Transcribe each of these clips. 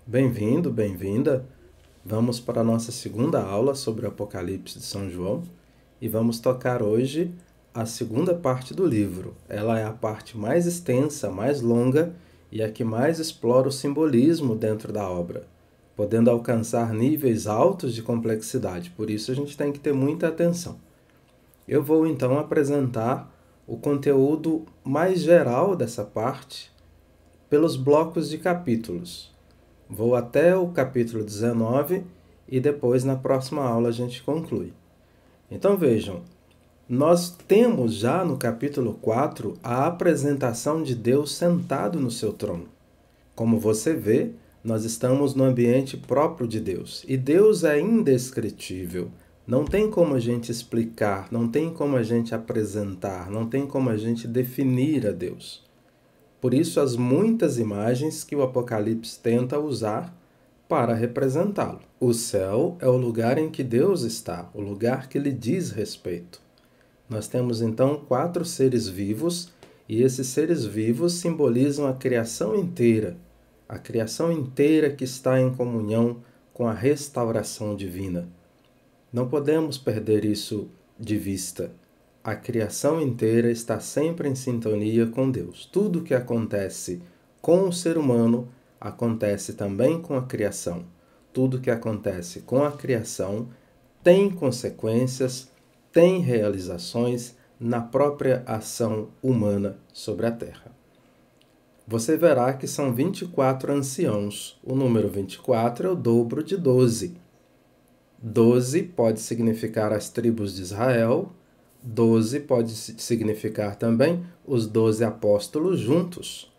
Bem-vindo, bem-vinda. Vamos para a nossa segunda aula sobre o Apocalipse de São João e vamos tocar hoje a segunda parte do livro. Ela é a parte mais extensa, mais longa e a que mais explora o simbolismo dentro da obra, podendo alcançar níveis altos de complexidade. Por isso a gente tem que ter muita atenção. Eu vou então apresentar o conteúdo mais geral dessa parte pelos blocos de capítulos. Vou até o capítulo 19 e depois, na próxima aula, a gente conclui. Então vejam, nós temos já no capítulo 4 a apresentação de Deus sentado no seu trono. Como você vê, nós estamos no ambiente próprio de Deus. E Deus é indescritível. Não tem como a gente explicar, não tem como a gente apresentar, não tem como a gente definir a Deus. Por isso, as muitas imagens que o Apocalipse tenta usar para representá-lo. O céu é o lugar em que Deus está, o lugar que lhe diz respeito. Nós temos então 4 seres vivos, e esses seres vivos simbolizam a criação inteira que está em comunhão com a restauração divina. Não podemos perder isso de vista. A criação inteira está sempre em sintonia com Deus. Tudo que acontece com o ser humano acontece também com a criação. Tudo que acontece com a criação tem consequências, tem realizações na própria ação humana sobre a Terra. Você verá que são 24 anciãos. O número 24 é o dobro de 12. 12 pode significar as tribos de Israel. 12 pode significar também os 12 apóstolos juntos.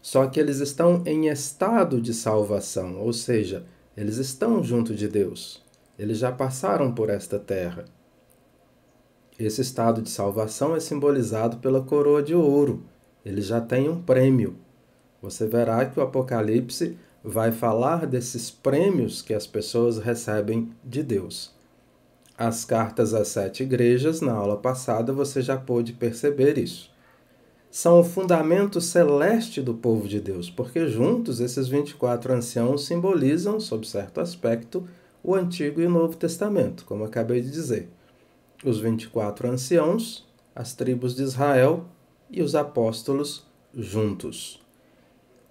Só que eles estão em estado de salvação, ou seja, eles estão junto de Deus. Eles já passaram por esta terra. Esse estado de salvação é simbolizado pela coroa de ouro. Eles já têm um prêmio. Você verá que o Apocalipse vai falar desses prêmios que as pessoas recebem de Deus. As cartas às 7 igrejas, na aula passada, você já pôde perceber isso. São o fundamento celeste do povo de Deus, porque juntos esses 24 anciãos simbolizam, sob certo aspecto, o Antigo e o Novo Testamento, como acabei de dizer. Os 24 anciãos, as tribos de Israel e os apóstolos juntos.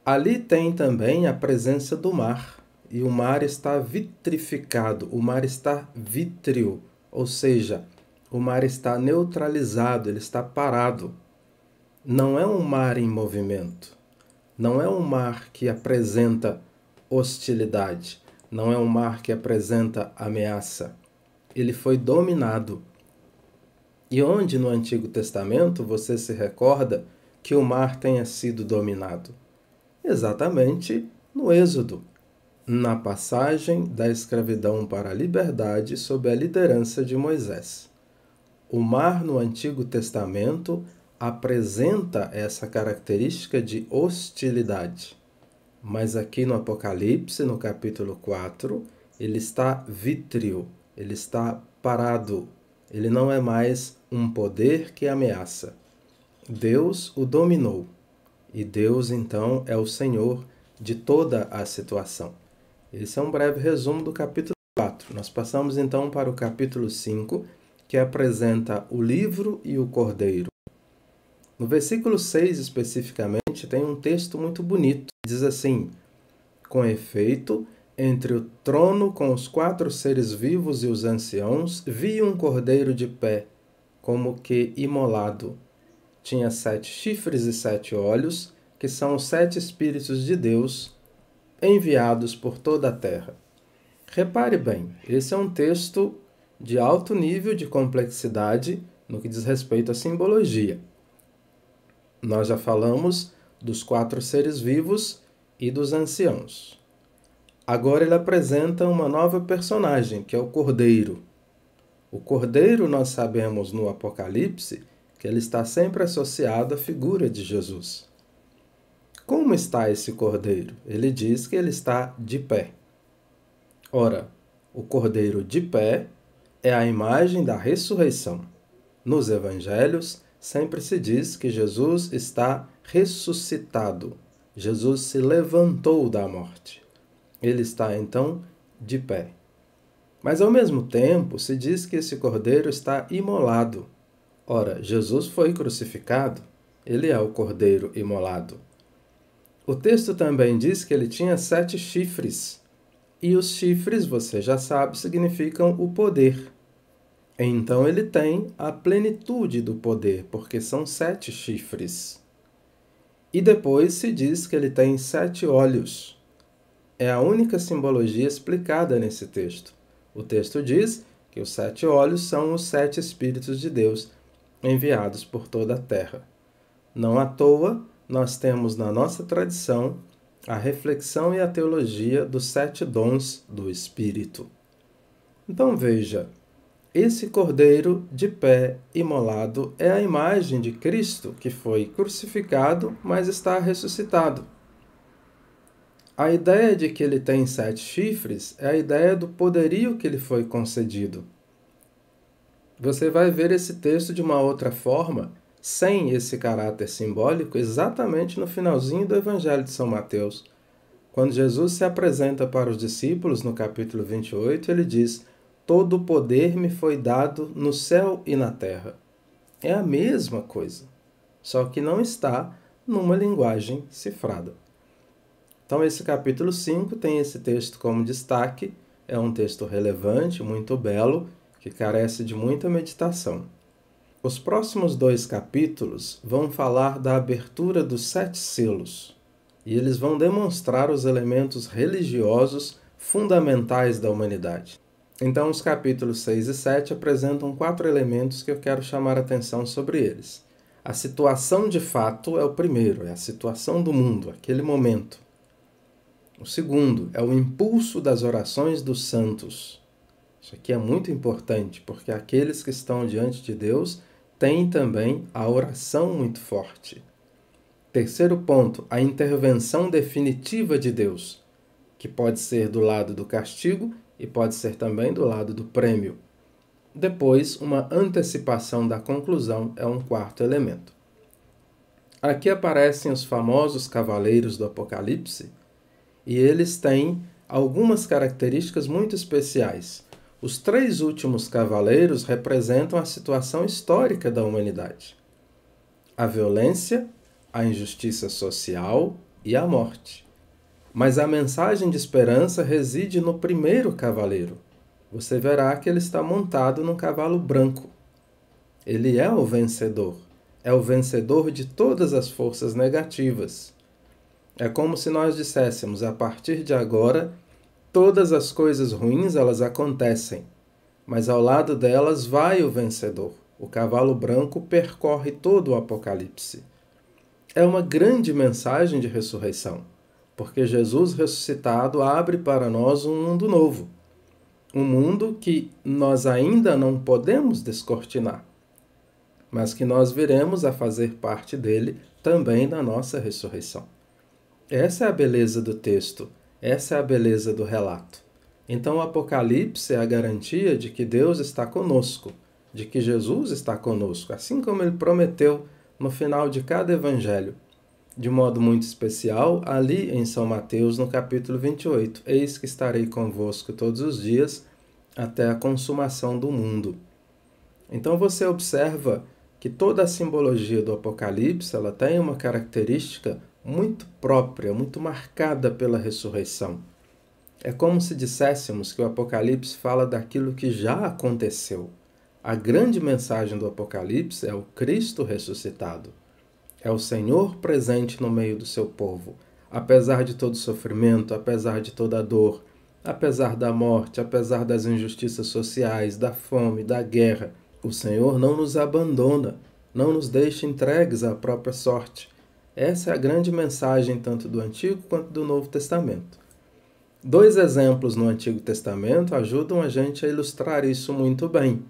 Ali tem também a presença do mar. E o mar está vitrificado, o mar está vítreo, ou seja, o mar está neutralizado, ele está parado. Não é um mar em movimento, não é um mar que apresenta hostilidade, não é um mar que apresenta ameaça. Ele foi dominado. E onde no Antigo Testamento você se recorda que o mar tenha sido dominado? Exatamente no Êxodo, na passagem da escravidão para a liberdade sob a liderança de Moisés. O mar no Antigo Testamento apresenta essa característica de hostilidade. Mas aqui no Apocalipse, no capítulo 4, ele está vítreo, ele está parado. Ele não é mais um poder que ameaça. Deus o dominou. E Deus, então, é o Senhor de toda a situação. Esse é um breve resumo do capítulo 4. Nós passamos então para o capítulo 5, que apresenta o livro e o cordeiro. No versículo 6, especificamente, tem um texto muito bonito. Diz assim: com efeito, entre o trono com os 4 seres vivos e os anciãos, vi um cordeiro de pé, como que imolado. Tinha 7 chifres e 7 olhos, que são os 7 Espíritos de Deus, enviados por toda a terra. Repare bem, esse é um texto de alto nível de complexidade no que diz respeito à simbologia. Nós já falamos dos 4 seres vivos e dos anciãos. Agora ele apresenta uma nova personagem, que é o Cordeiro. O Cordeiro, nós sabemos no Apocalipse, que ele está sempre associado à figura de Jesus. Como está esse Cordeiro? Ele diz que ele está de pé. Ora, o Cordeiro de pé é a imagem da ressurreição. Nos evangelhos, sempre se diz que Jesus está ressuscitado. Jesus se levantou da morte. Ele está então de pé. Mas ao mesmo tempo se diz que esse cordeiro está imolado. Ora, Jesus foi crucificado, ele é o cordeiro imolado. O texto também diz que ele tinha 7 chifres, e os chifres, você já sabe, significam o poder. Então ele tem a plenitude do poder, porque são 7 chifres. E depois se diz que ele tem 7 olhos. É a única simbologia explicada nesse texto. O texto diz que os 7 olhos são os 7 Espíritos de Deus enviados por toda a terra. Não à toa, nós temos na nossa tradição a reflexão e a teologia dos 7 dons do Espírito. Então veja, esse cordeiro de pé imolado é a imagem de Cristo que foi crucificado, mas está ressuscitado. A ideia de que ele tem 7 chifres é a ideia do poderio que lhe foi concedido. Você vai ver esse texto de uma outra forma, sem esse caráter simbólico, exatamente no finalzinho do Evangelho de São Mateus. Quando Jesus se apresenta para os discípulos, no capítulo 28, ele diz: todo o poder me foi dado no céu e na terra. É a mesma coisa, só que não está numa linguagem cifrada. Então, esse capítulo 5 tem esse texto como destaque. É um texto relevante, muito belo, que carece de muita meditação. Os próximos 2 capítulos vão falar da abertura dos 7 selos, e eles vão demonstrar os elementos religiosos fundamentais da humanidade. Então, os capítulos 6 e 7 apresentam 4 elementos que eu quero chamar a atenção sobre eles. A situação de fato é o primeiro, é a situação do mundo, aquele momento. O segundo é o impulso das orações dos santos. Isso aqui é muito importante, porque aqueles que estão diante de Deus têm também a oração muito forte. Terceiro ponto, a intervenção definitiva de Deus, que pode ser do lado do castigo e pode ser também do lado do prêmio. Depois, uma antecipação da conclusão é um 4º elemento. Aqui aparecem os famosos cavaleiros do Apocalipse, e eles têm algumas características muito especiais. Os 3 últimos cavaleiros representam a situação histórica da humanidade: a violência, a injustiça social e a morte. Mas a mensagem de esperança reside no primeiro cavaleiro. Você verá que ele está montado num cavalo branco. Ele é o vencedor de todas as forças negativas. É como se nós disséssemos: a partir de agora, todas as coisas ruins elas acontecem, mas ao lado delas vai o vencedor. O cavalo branco percorre todo o Apocalipse. É uma grande mensagem de ressurreição, porque Jesus ressuscitado abre para nós um mundo novo, um mundo que nós ainda não podemos descortinar, mas que nós viremos a fazer parte dele também na nossa ressurreição. Essa é a beleza do texto, essa é a beleza do relato. Então o Apocalipse é a garantia de que Deus está conosco, de que Jesus está conosco, assim como ele prometeu no final de cada evangelho. De modo muito especial, ali em São Mateus, no capítulo 28, eis que estarei convosco todos os dias, até a consumação do mundo. Então você observa que toda a simbologia do Apocalipse ela tem uma característica muito própria, muito marcada pela ressurreição. É como se disséssemos que o Apocalipse fala daquilo que já aconteceu. A grande mensagem do Apocalipse é o Cristo ressuscitado. É o Senhor presente no meio do seu povo. Apesar de todo o sofrimento, apesar de toda a dor, apesar da morte, apesar das injustiças sociais, da fome, da guerra, o Senhor não nos abandona, não nos deixa entregues à própria sorte. Essa é a grande mensagem tanto do Antigo quanto do Novo Testamento. 2 exemplos no Antigo Testamento ajudam a gente a ilustrar isso muito bem.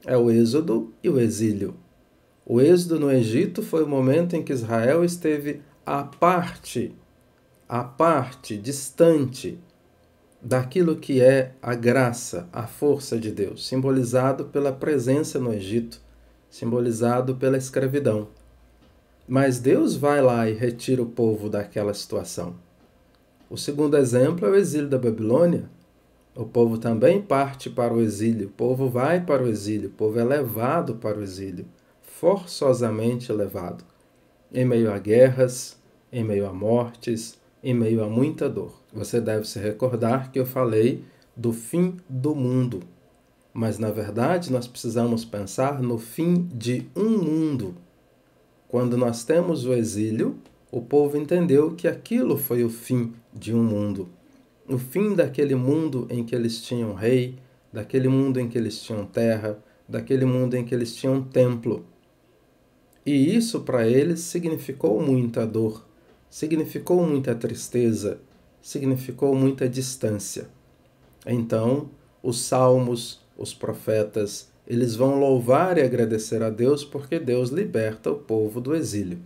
É o Êxodo e o exílio. O êxodo no Egito foi o momento em que Israel esteve à parte, distante daquilo que é a graça, a força de Deus, simbolizado pela presença no Egito, simbolizado pela escravidão. Mas Deus vai lá e retira o povo daquela situação. O segundo exemplo é o exílio da Babilônia. O povo também parte para o exílio, o povo vai para o exílio, o povo é levado para o exílio, forçosamente levado, em meio a guerras, em meio a mortes, em meio a muita dor. Você deve se recordar que eu falei do fim do mundo, mas na verdade nós precisamos pensar no fim de um mundo. Quando nós temos o exílio, o povo entendeu que aquilo foi o fim de um mundo. O fim daquele mundo em que eles tinham rei, daquele mundo em que eles tinham terra, daquele mundo em que eles tinham templo. E isso para eles significou muita dor, significou muita tristeza, significou muita distância. Então, os salmos, os profetas, eles vão louvar e agradecer a Deus porque Deus liberta o povo do exílio.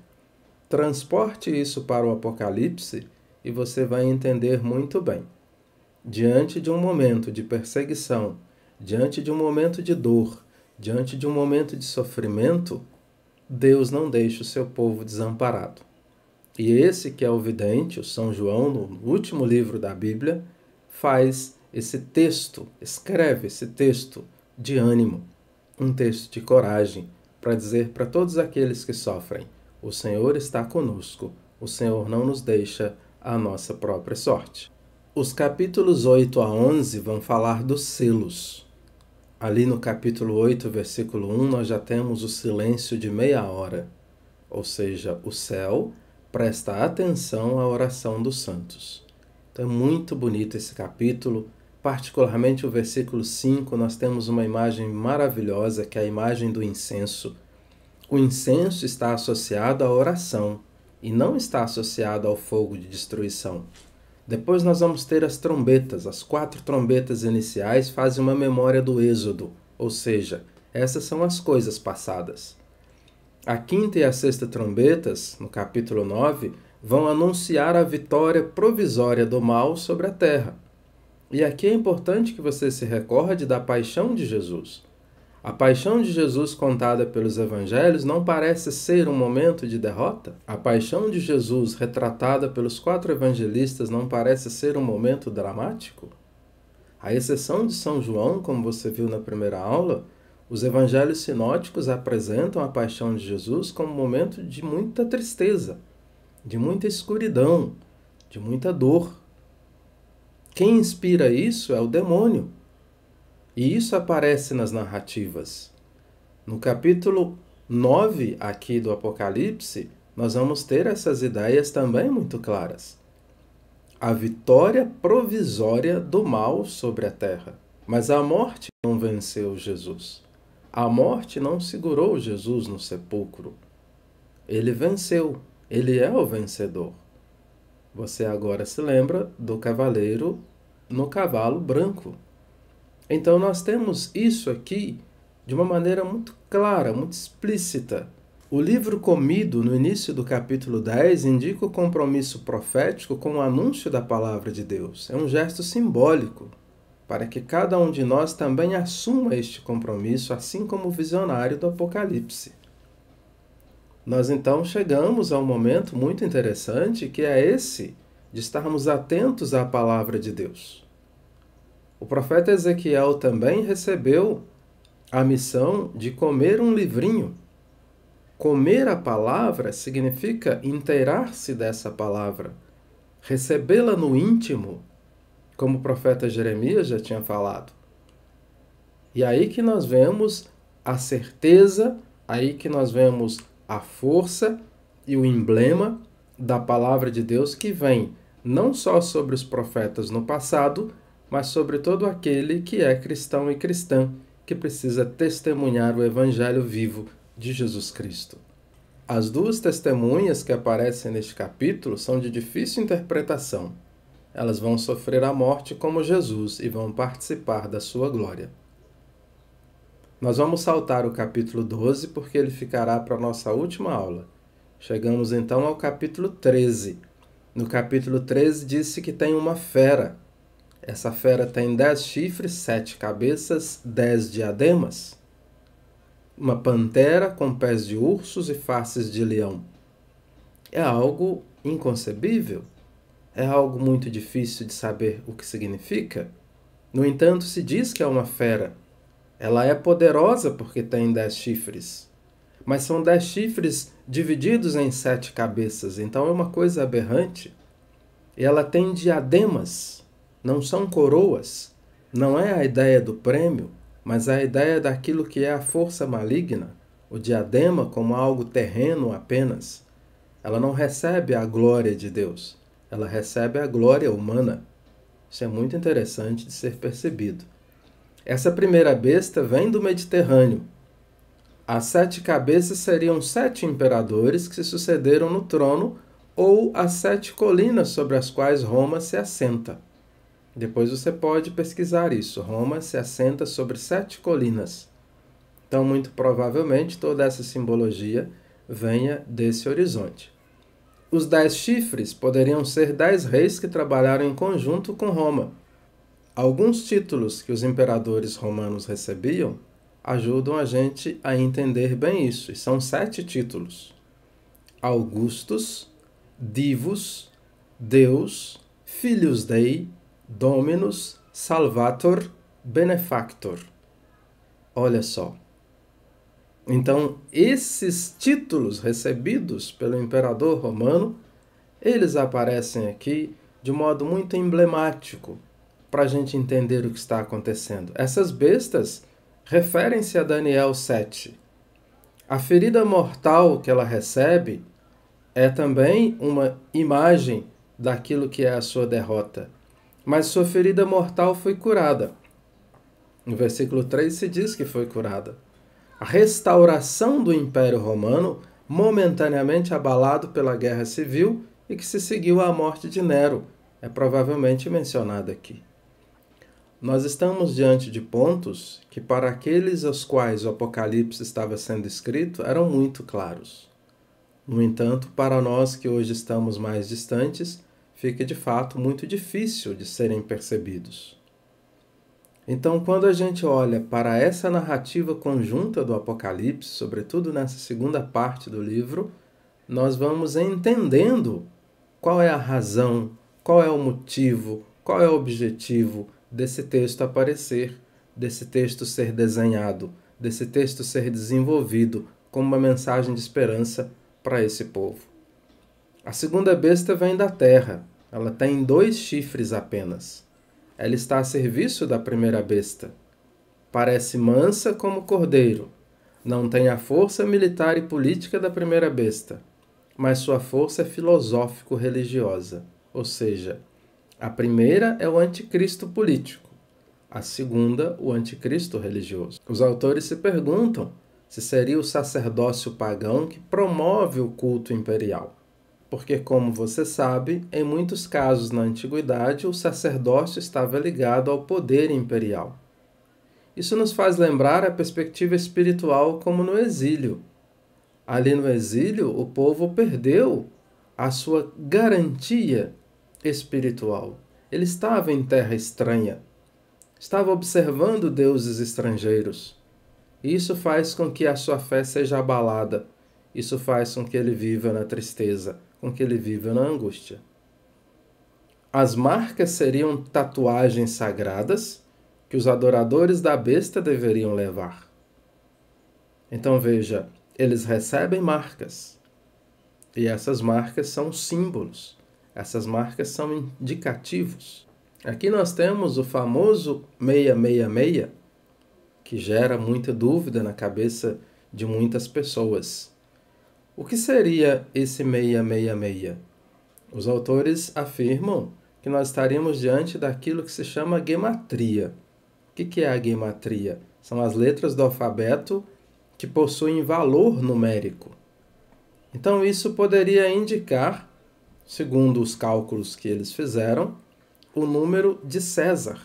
Transporte isso para o Apocalipse e você vai entender muito bem. Diante de um momento de perseguição, diante de um momento de dor, diante de um momento de sofrimento, Deus não deixa o seu povo desamparado. E esse que é o vidente, o São João, no último livro da Bíblia, faz esse texto, escreve esse texto de ânimo, um texto de coragem, para dizer para todos aqueles que sofrem: o Senhor está conosco, o Senhor não nos deixa à nossa própria sorte. Os capítulos 8 a 11 vão falar dos selos. Ali no capítulo 8, versículo 1, nós já temos o silêncio de meia hora, ou seja, o céu presta atenção à oração dos santos. Então é muito bonito esse capítulo, particularmente o versículo 5, nós temos uma imagem maravilhosa, que é a imagem do incenso. O incenso está associado à oração e não está associado ao fogo de destruição. Depois nós vamos ter as trombetas. As 4 trombetas iniciais fazem uma memória do Êxodo, ou seja, essas são as coisas passadas. A 5ª e a 6ª trombetas, no capítulo 9, vão anunciar a vitória provisória do mal sobre a terra. E aqui é importante que você se recorde da paixão de Jesus. A paixão de Jesus contada pelos evangelhos não parece ser um momento de derrota? A paixão de Jesus retratada pelos 4 evangelistas não parece ser um momento dramático? À exceção de São João, como você viu na primeira aula, os evangelhos sinóticos apresentam a paixão de Jesus como um momento de muita tristeza, de muita escuridão, de muita dor. Quem inspira isso é o demônio. E isso aparece nas narrativas. No capítulo 9 aqui do Apocalipse, nós vamos ter essas ideias também muito claras. A vitória provisória do mal sobre a terra. Mas a morte não venceu Jesus. A morte não segurou Jesus no sepulcro. Ele venceu. Ele é o vencedor. Você agora se lembra do cavaleiro no cavalo branco. Então nós temos isso aqui de uma maneira muito clara, muito explícita. O livro comido, no início do capítulo 10, indica o compromisso profético com o anúncio da palavra de Deus. É um gesto simbólico, para que cada um de nós também assuma este compromisso, assim como o visionário do Apocalipse. Nós então chegamos a um momento muito interessante, que é esse de estarmos atentos à palavra de Deus. O profeta Ezequiel também recebeu a missão de comer um livrinho. Comer a palavra significa inteirar-se dessa palavra, recebê-la no íntimo, como o profeta Jeremias já tinha falado. E aí que nós vemos a certeza, aí que nós vemos a força e o emblema da palavra de Deus que vem não só sobre os profetas no passado, mas sobre todo aquele que é cristão e cristã, que precisa testemunhar o evangelho vivo de Jesus Cristo. As 2 testemunhas que aparecem neste capítulo são de difícil interpretação. Elas vão sofrer a morte como Jesus e vão participar da sua glória. Nós vamos saltar o capítulo 12 porque ele ficará para a nossa última aula. Chegamos então ao capítulo 13. No capítulo 13 disse que tem uma fera. Essa fera tem 10 chifres, 7 cabeças, 10 diademas. Uma pantera com pés de ursos e faces de leão. É algo inconcebível. É algo muito difícil de saber o que significa. No entanto, se diz que é uma fera. Ela é poderosa porque tem 10 chifres. Mas são 10 chifres divididos em 7 cabeças, então é uma coisa aberrante. E ela tem diademas, não são coroas. Não é a ideia do prêmio, mas a ideia daquilo que é a força maligna, o diadema como algo terreno apenas. Ela não recebe a glória de Deus, ela recebe a glória humana. Isso é muito interessante de ser percebido. Essa primeira besta vem do Mediterrâneo. As 7 cabeças seriam 7 imperadores que se sucederam no trono ou as 7 colinas sobre as quais Roma se assenta. Depois você pode pesquisar isso. Roma se assenta sobre 7 colinas. Então, muito provavelmente, toda essa simbologia venha desse horizonte. Os 10 chifres poderiam ser 10 reis que trabalharam em conjunto com Roma. Alguns títulos que os imperadores romanos recebiam ajudam a gente a entender bem isso. E são 7 títulos: Augustus, Divus, Deus, Filius Dei, Dominus, Salvator, Benefactor. Olha só. Então, esses títulos recebidos pelo imperador romano, eles aparecem aqui de modo muito emblemático para a gente entender o que está acontecendo. Essas bestas referem-se a Daniel 7. A ferida mortal que ela recebe é também uma imagem daquilo que é a sua derrota. Mas sua ferida mortal foi curada. No versículo 3 se diz que foi curada. A restauração do Império Romano, momentaneamente abalado pela Guerra Civil e que se seguiu à morte de Nero, é provavelmente mencionada aqui. Nós estamos diante de pontos que, para aqueles aos quais o Apocalipse estava sendo escrito, eram muito claros. No entanto, para nós que hoje estamos mais distantes, fica de fato muito difícil de serem percebidos. Então, quando a gente olha para essa narrativa conjunta do Apocalipse, sobretudo nessa segunda parte do livro, nós vamos entendendo qual é a razão, qual é o motivo, qual é o objetivo desse texto aparecer, desse texto ser desenhado, desse texto ser desenvolvido como uma mensagem de esperança para esse povo. A segunda besta vem da terra. Ela tem 2 chifres apenas. Ela está a serviço da primeira besta. Parece mansa como cordeiro. Não tem a força militar e política da primeira besta, mas sua força é filosófico-religiosa. Ou seja, a primeira é o anticristo político, a segunda, o anticristo religioso. Os autores se perguntam se seria o sacerdócio pagão que promove o culto imperial. Porque, como você sabe, em muitos casos na antiguidade, o sacerdócio estava ligado ao poder imperial. Isso nos faz lembrar a perspectiva espiritual como no exílio. Ali no exílio, o povo perdeu a sua garantia espiritual. Ele estava em terra estranha, estava observando deuses estrangeiros. Isso faz com que a sua fé seja abalada. Isso faz com que ele viva na tristeza, com que ele viva na angústia. As marcas seriam tatuagens sagradas que os adoradores da besta deveriam levar. Então veja, eles recebem marcas. E essas marcas são símbolos. Essas marcas são indicativos. Aqui nós temos o famoso 666, que gera muita dúvida na cabeça de muitas pessoas. O que seria esse 666? Os autores afirmam que nós estaríamos diante daquilo que se chama gematria. O que é a gematria? São as letras do alfabeto que possuem valor numérico. Então isso poderia indicar, segundo os cálculos que eles fizeram, o número de César.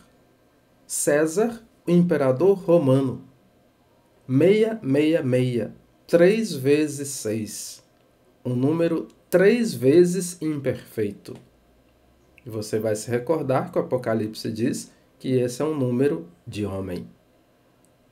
César, o imperador romano. 666. 3 vezes 6. Um número 3 vezes imperfeito. E você vai se recordar que o Apocalipse diz que esse é um número de homem.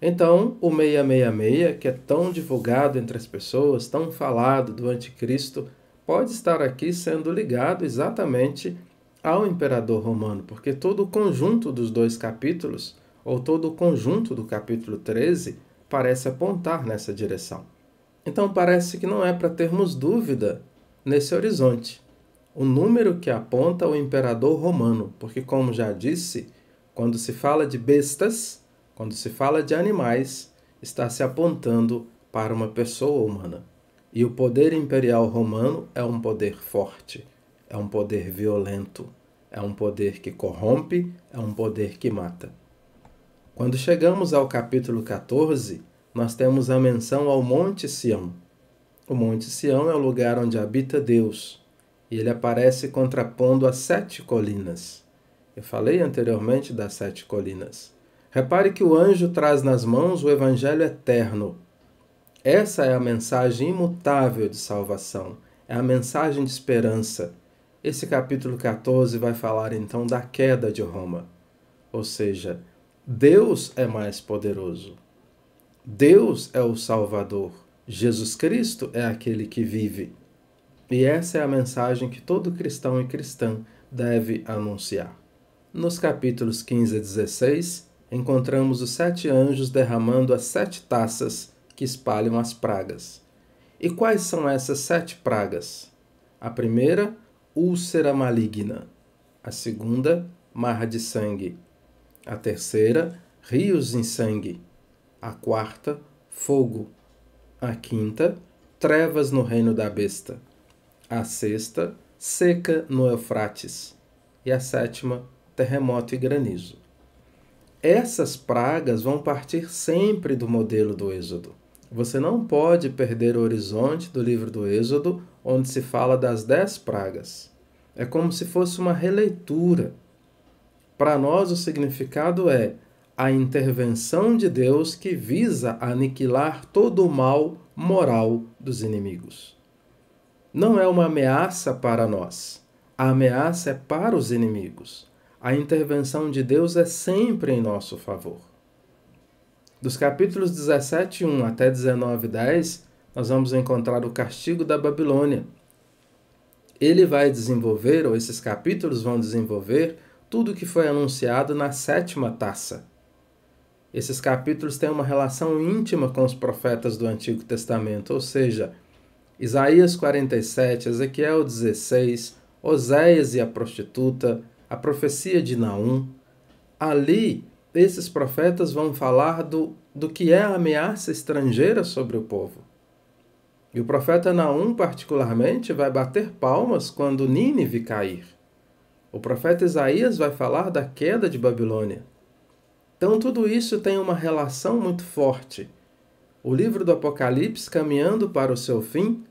Então, o 666, que é tão divulgado entre as pessoas, tão falado do anticristo, pode estar aqui sendo ligado exatamente ao imperador romano, porque todo o conjunto dos dois capítulos, ou todo o conjunto do capítulo 13, parece apontar nessa direção. Então parece que não é para termos dúvida nesse horizonte. O número que aponta o imperador romano, porque, como já disse, quando se fala de bestas, quando se fala de animais, está se apontando para uma pessoa humana. E o poder imperial romano é um poder forte, é um poder violento, é um poder que corrompe, é um poder que mata. Quando chegamos ao capítulo 14, nós temos a menção ao Monte Sião. O Monte Sião é o lugar onde habita Deus, e ele aparece contrapondo as 7 colinas. Eu falei anteriormente das 7 colinas. Repare que o anjo traz nas mãos o evangelho eterno. Essa é a mensagem imutável de salvação, é a mensagem de esperança. Esse capítulo 14 vai falar então da queda de Roma. Ou seja, Deus é mais poderoso. Deus é o Salvador. Jesus Cristo é aquele que vive. E essa é a mensagem que todo cristão e cristã deve anunciar. Nos capítulos 15 a 16, encontramos os 7 anjos derramando as 7 taças que espalham as pragas. E quais são essas 7 pragas? A primeira, úlcera maligna. A segunda, marra de sangue. A terceira, rios em sangue. A quarta, fogo. A quinta, trevas no reino da besta. A sexta, seca no Eufrates. E a sétima, terremoto e granizo. Essas pragas vão partir sempre do modelo do Êxodo. Você não pode perder o horizonte do livro do Êxodo, onde se fala das 10 pragas. É como se fosse uma releitura. Para nós, o significado é a intervenção de Deus que visa aniquilar todo o mal moral dos inimigos. Não é uma ameaça para nós. A ameaça é para os inimigos. A intervenção de Deus é sempre em nosso favor. Dos capítulos 17:1 até 19:10, nós vamos encontrar o castigo da Babilônia. Ele vai desenvolver, ou esses capítulos vão desenvolver, tudo o que foi anunciado na 7ª taça. Esses capítulos têm uma relação íntima com os profetas do Antigo Testamento, ou seja, Isaías 47, Ezequiel 16, Oséias e a prostituta, a profecia de Naum. Ali, esses profetas vão falar do que é a ameaça estrangeira sobre o povo. E o profeta Naum, particularmente, vai bater palmas quando Nínive cair. O profeta Isaías vai falar da queda de Babilônia. Então, tudo isso tem uma relação muito forte. O livro do Apocalipse, caminhando para o seu fim,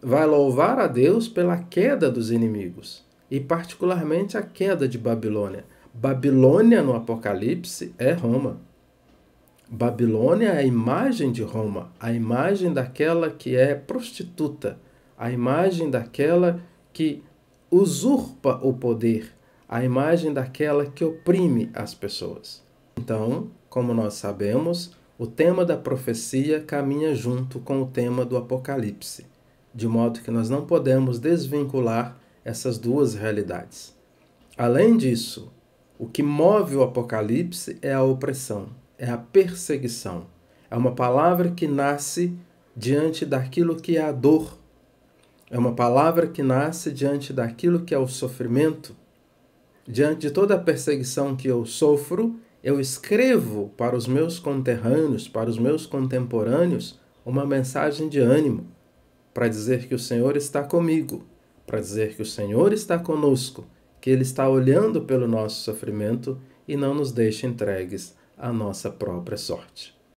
vai louvar a Deus pela queda dos inimigos, e particularmente a queda de Babilônia. Babilônia, no Apocalipse, é Roma. Babilônia é a imagem de Roma, a imagem daquela que é prostituta, a imagem daquela que usurpa o poder, a imagem daquela que oprime as pessoas. Então, como nós sabemos, o tema da profecia caminha junto com o tema do Apocalipse, de modo que nós não podemos desvincular essas duas realidades. Além disso, o que move o Apocalipse é a opressão, é a perseguição. É uma palavra que nasce diante daquilo que é a dor. É uma palavra que nasce diante daquilo que é o sofrimento. Diante de toda a perseguição que eu sofro, eu escrevo para os meus conterrâneos, para os meus contemporâneos, uma mensagem de ânimo, para dizer que o Senhor está comigo, para dizer que o Senhor está conosco, que Ele está olhando pelo nosso sofrimento e não nos deixa entregues à nossa própria sorte.